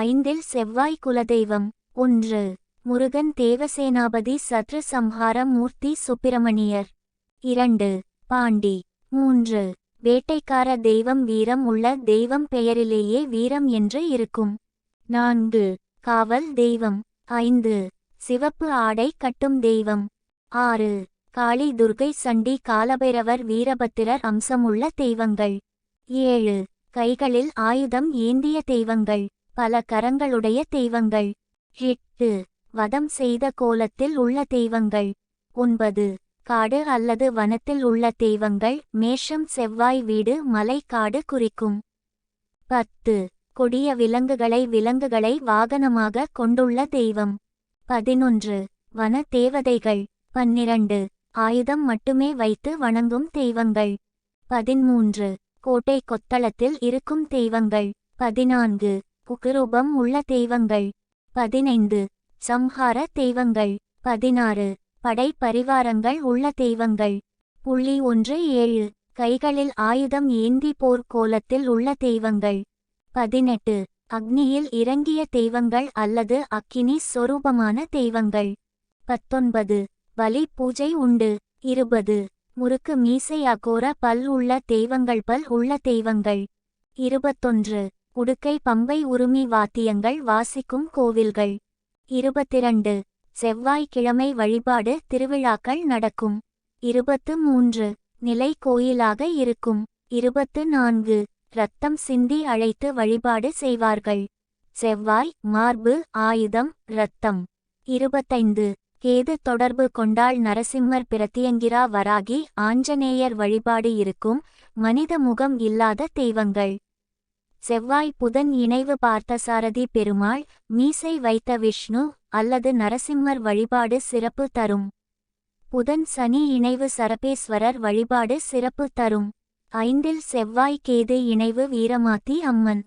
ஐந்தில் செவ்வாய் குலதெய்வம். 1. முருகன் தேவசேனாபதி சத்ரு சம்ஹார மூர்த்தி சுப்பிரமணியர். 2. பாண்டி. 3. வேட்டைக்கார தெய்வம் வீரம் உள்ள தெய்வம் பெயரிலேயே வீரம் என்று இருக்கும். 4. காவல் தெய்வம். 5. சிவப்பு ஆடை கட்டும் தெய்வம். 6. காளி துர்கை சண்டி காலபைரவர் வீரபத்திரர் அம்சமுள்ள தெய்வங்கள். 7. கைகளில் ஆயுதம் ஏந்திய தெய்வங்கள், பல கரங்களுடைய தெய்வங்கள். 8. வதம் செய்த கோலத்தில் உள்ள தெய்வங்கள். 9. காடு அல்லது வனத்தில் உள்ள தெய்வங்கள், மேஷம் செவ்வாய் வீடு மலை காடு குறிக்கும். 10. கொடிய விலங்குகளை வாகனமாக கொண்டுள்ள தெய்வம். 11. வன தேவதைகள். 12. ஆயுதம் மட்டுமே வைத்து வணங்கும் தெய்வங்கள். 13. கோட்டை கொத்தளத்தில் இருக்கும் தெய்வங்கள். 14. உக்கிரூபம் உள்ள தெய்வங்கள். 15. சம்ஹார தெய்வங்கள். 16. படை பரிவாரங்கள் உள்ள தெய்வங்கள். 17. கைகளில் ஆயுதம் ஏந்தி போர் கோலத்தில் உள்ள தெய்வங்கள். 18. அக்னியில் இறங்கிய தெய்வங்கள் அல்லது அக்கினி சொரூபமான தெய்வங்கள். 19. பலி பூஜை உண்டு. 20. முறுக்கு மீசை அகோர பல் உள்ள தெய்வங்கள் பல் உள்ள தெய்வங்கள். 21. உடுக்கை பம்பை உருமி வாத்தியங்கள் வாசிக்கும் கோவில்கள். 22. செவ்வாய்க்கிழமை வழிபாடு திருவிழாக்கள் நடக்கும். 23. நிலை கோயிலாக இருக்கும். 24. இரத்தம் சிந்தி அழைத்து வழிபாடு செய்வார்கள். செவ்வாய் மார்பு ஆயுதம் இரத்தம். 25. கேது தொடர்பு கொண்டால் நரசிம்மர் பிரத்தியங்கிரா வராகி ஆஞ்சநேயர் வழிபாடு இருக்கும். மனித முகம் இல்லாத தெய்வங்கள். செவ்வாய் புதன் இணைவு பார்த்தசாரதி பெருமாள், மீசை வைத்த விஷ்ணு அல்லது நரசிம்மர் வழிபாடு சிறப்பு தரும். புதன் சனி இணைவு சரபேஸ்வரர் வழிபாடு சிறப்பு தரும். 5. செவ்வாய் கேது இணைவு வீரமாத்தி அம்மன்.